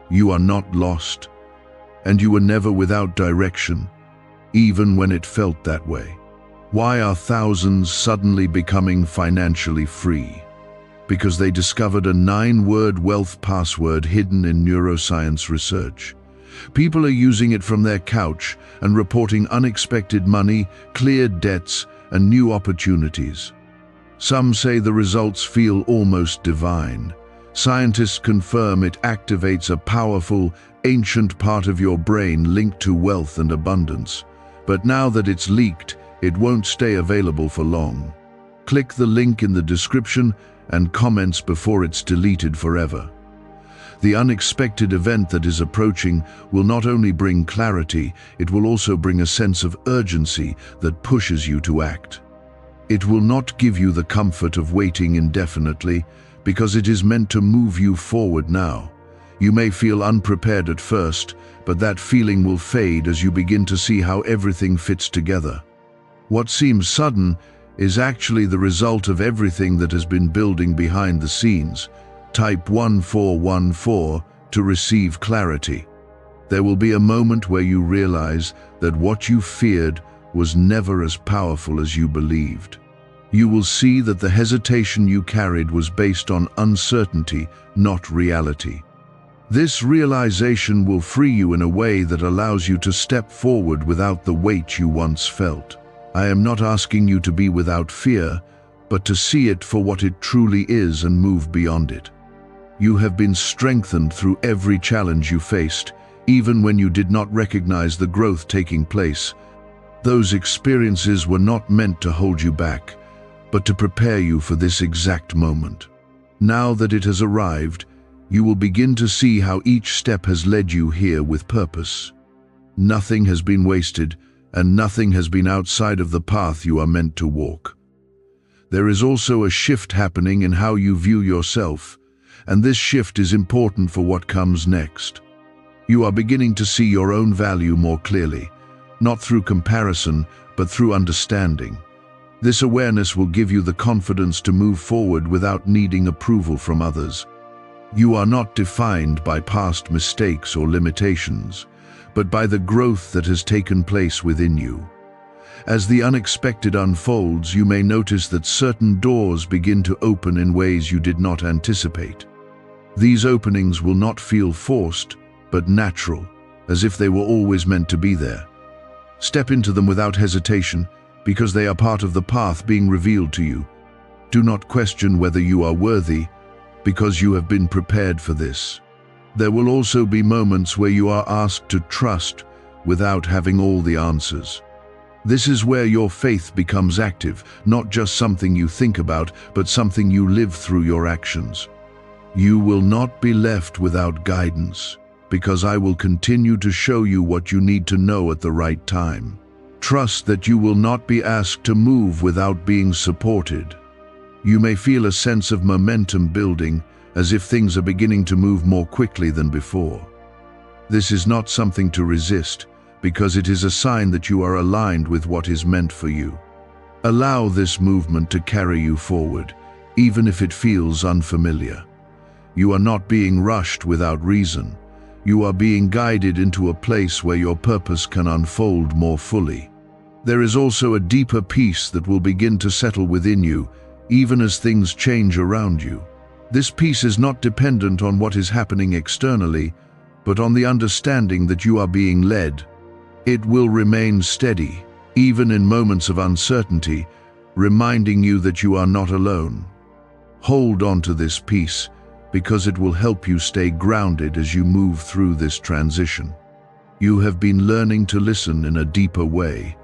You are not lost, and you were never without direction, even when it felt that way. Why are thousands suddenly becoming financially free? Because they discovered a 9-word wealth password hidden in neuroscience research. People are using it from their couch and reporting unexpected money, cleared debts, and new opportunities. Some say the results feel almost divine. Scientists confirm it activates a powerful, ancient part of your brain linked to wealth and abundance. But now that it's leaked, it won't stay available for long. Click the link in the description and comments before it's deleted forever. The unexpected event that is approaching will not only bring clarity, it will also bring a sense of urgency that pushes you to act. It will not give you the comfort of waiting indefinitely, because it is meant to move you forward now. You may feel unprepared at first, but that feeling will fade as you begin to see how everything fits together. What seems sudden is actually the result of everything that has been building behind the scenes. Type 1414 to receive clarity. There will be a moment where you realize that what you feared was never as powerful as you believed. You will see that the hesitation you carried was based on uncertainty, not reality. This realization will free you in a way that allows you to step forward without the weight you once felt. I am not asking you to be without fear, but to see it for what it truly is and move beyond it. You have been strengthened through every challenge you faced, even when you did not recognize the growth taking place. Those experiences were not meant to hold you back, but to prepare you for this exact moment. Now that it has arrived, you will begin to see how each step has led you here with purpose. Nothing has been wasted, and nothing has been outside of the path you are meant to walk. There is also a shift happening in how you view yourself, and this shift is important for what comes next. You are beginning to see your own value more clearly, not through comparison, but through understanding. This awareness will give you the confidence to move forward without needing approval from others. You are not defined by past mistakes or limitations, but by the growth that has taken place within you. As the unexpected unfolds, you may notice that certain doors begin to open in ways you did not anticipate. These openings will not feel forced, but natural, as if they were always meant to be there. Step into them without hesitation, because they are part of the path being revealed to you. Do not question whether you are worthy, because you have been prepared for this. There will also be moments where you are asked to trust without having all the answers. This is where your faith becomes active, not just something you think about, but something you live through your actions. You will not be left without guidance, because I will continue to show you what you need to know at the right time. Trust that you will not be asked to move without being supported. You may feel a sense of momentum building, as if things are beginning to move more quickly than before. This is not something to resist, because it is a sign that you are aligned with what is meant for you. Allow this movement to carry you forward, even if it feels unfamiliar. You are not being rushed without reason. You are being guided into a place where your purpose can unfold more fully. There is also a deeper peace that will begin to settle within you, even as things change around you. This peace is not dependent on what is happening externally, but on the understanding that you are being led. It will remain steady, even in moments of uncertainty, reminding you that you are not alone. Hold on to this peace, because it will help you stay grounded as you move through this transition. You have been learning to listen in a deeper way,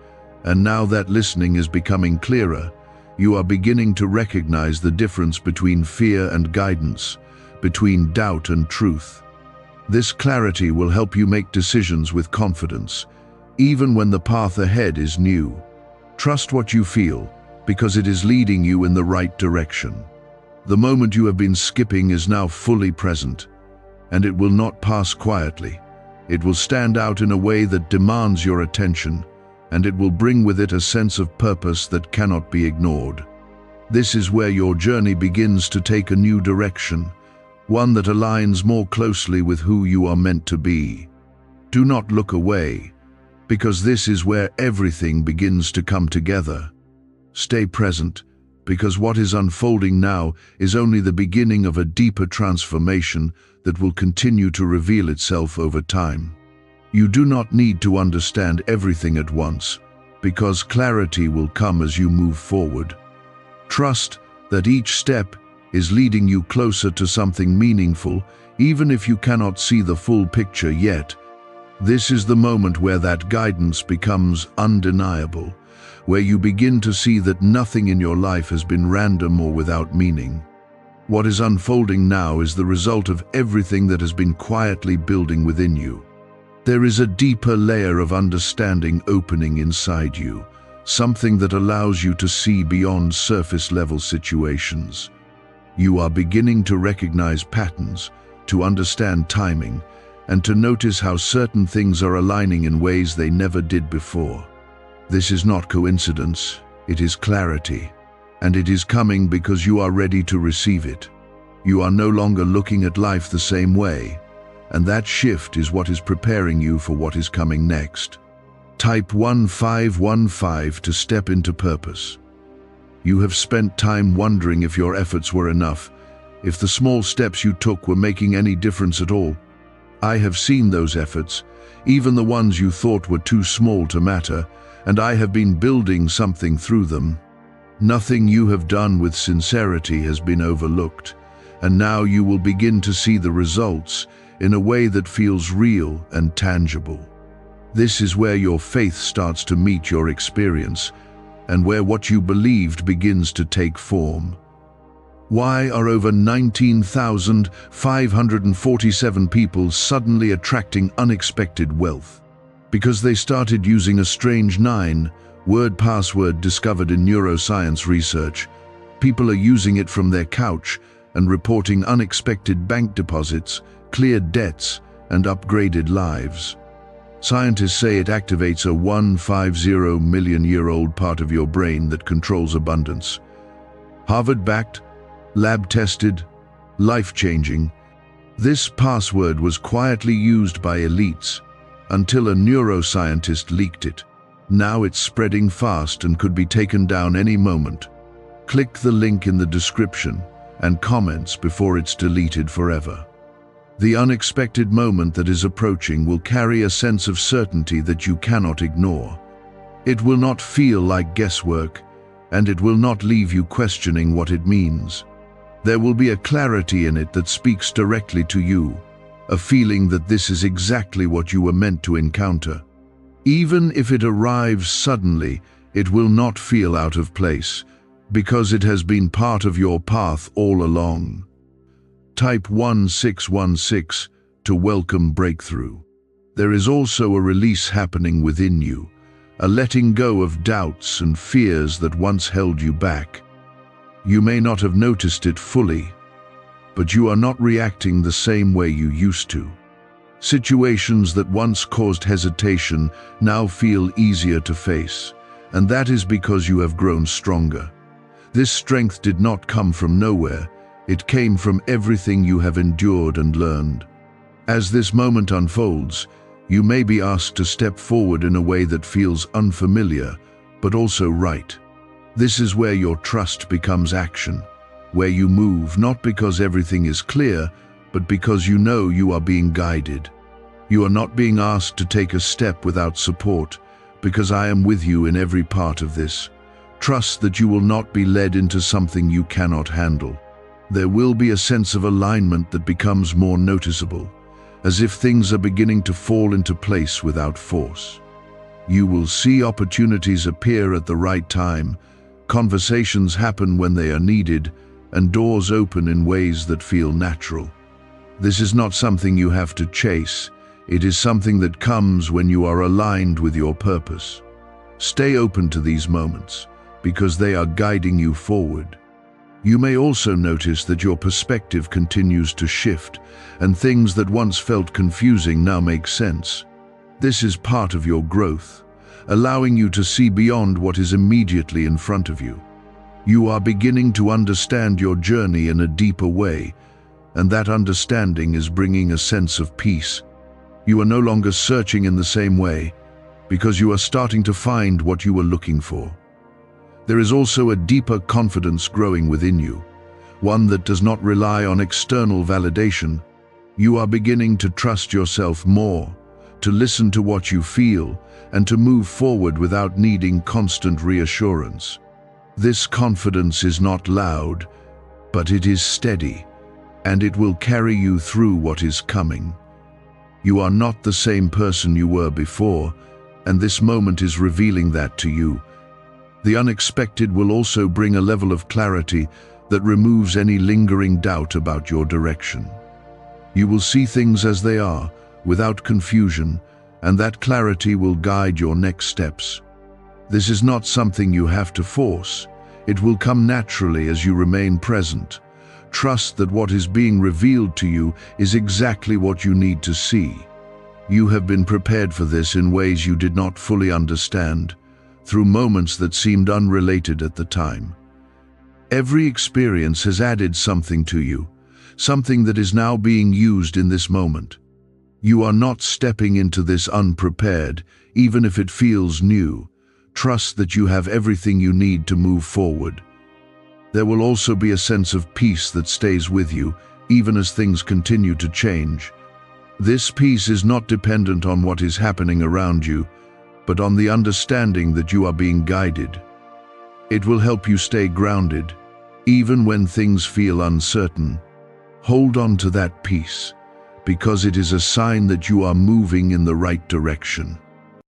and now that listening is becoming clearer, you are beginning to recognize the difference between fear and guidance, between doubt and truth. This clarity will help you make decisions with confidence, even when the path ahead is new. Trust what you feel, because it is leading you in the right direction. The moment you have been skipping is now fully present, and it will not pass quietly. It will stand out in a way that demands your attention, and it will bring with it a sense of purpose that cannot be ignored. This is where your journey begins to take a new direction, one that aligns more closely with who you are meant to be. Do not look away, because this is where everything begins to come together. Stay present, because what is unfolding now is only the beginning of a deeper transformation that will continue to reveal itself over time. You do not need to understand everything at once, because clarity will come as you move forward. Trust that each step is leading you closer to something meaningful, even if you cannot see the full picture yet. This is the moment where that guidance becomes undeniable, where you begin to see that nothing in your life has been random or without meaning. What is unfolding now is the result of everything that has been quietly building within you. There is a deeper layer of understanding opening inside you, something that allows you to see beyond surface-level situations. You are beginning to recognize patterns, to understand timing, and to notice how certain things are aligning in ways they never did before. This is not coincidence, it is clarity, and it is coming because you are ready to receive it. You are no longer looking at life the same way, and that shift is what is preparing you for what is coming next. Type 1515 to step into purpose. You have spent time wondering if your efforts were enough, if the small steps you took were making any difference at all. I have seen those efforts, even the ones you thought were too small to matter, and I have been building something through them. Nothing you have done with sincerity has been overlooked, and now you will begin to see the results in a way that feels real and tangible. This is where your faith starts to meet your experience, and where what you believed begins to take form. Why are over 19,547 people suddenly attracting unexpected wealth? Because they started using a strange 9-word password discovered in neuroscience research. People are using it from their couch and reporting unexpected bank deposits, cleared debts, and upgraded lives. Scientists say it activates a 150 million-year-old part of your brain that controls abundance. Harvard-backed, lab-tested, life-changing. This password was quietly used by elites until a neuroscientist leaked it. Now it's spreading fast and could be taken down any moment. Click the link in the description and comments before it's deleted forever. The unexpected moment that is approaching will carry a sense of certainty that you cannot ignore. It will not feel like guesswork, and it will not leave you questioning what it means. There will be a clarity in it that speaks directly to you, a feeling that this is exactly what you were meant to encounter. Even if it arrives suddenly, it will not feel out of place, because it has been part of your path all along. Type 1616 to welcome breakthrough. There is also a release happening within you, a letting go of doubts and fears that once held you back. You may not have noticed it fully, but you are not reacting the same way you used to. Situations that once caused hesitation now feel easier to face, and that is because you have grown stronger. This strength did not come from nowhere. It came from everything you have endured and learned. As this moment unfolds, you may be asked to step forward in a way that feels unfamiliar, but also right. This is where your trust becomes action, where you move not because everything is clear, but because you know you are being guided. You are not being asked to take a step without support, because I am with you in every part of this. Trust that you will not be led into something you cannot handle. There will be a sense of alignment that becomes more noticeable, as if things are beginning to fall into place without force. You will see opportunities appear at the right time, conversations happen when they are needed, and doors open in ways that feel natural. This is not something you have to chase. It is something that comes when you are aligned with your purpose. Stay open to these moments, because they are guiding you forward. You may also notice that your perspective continues to shift, and things that once felt confusing now make sense. This is part of your growth, allowing you to see beyond what is immediately in front of you. You are beginning to understand your journey in a deeper way, and that understanding is bringing a sense of peace. You are no longer searching in the same way, because you are starting to find what you were looking for. There is also a deeper confidence growing within you, one that does not rely on external validation. You are beginning to trust yourself more, to listen to what you feel, and to move forward without needing constant reassurance. This confidence is not loud, but it is steady, and it will carry you through what is coming. You are not the same person you were before, and this moment is revealing that to you. The unexpected will also bring a level of clarity that removes any lingering doubt about your direction. You will see things as they are, without confusion, and that clarity will guide your next steps. This is not something you have to force. It will come naturally as you remain present. Trust that what is being revealed to you is exactly what you need to see. You have been prepared for this in ways you did not fully understand, through moments that seemed unrelated at the time. Every experience has added something to you, something that is now being used in this moment. You are not stepping into this unprepared, even if it feels new. Trust that you have everything you need to move forward. There will also be a sense of peace that stays with you, even as things continue to change. This peace is not dependent on what is happening around you, but on the understanding that you are being guided. It will help you stay grounded, even when things feel uncertain. Hold on to that peace, because it is a sign that you are moving in the right direction.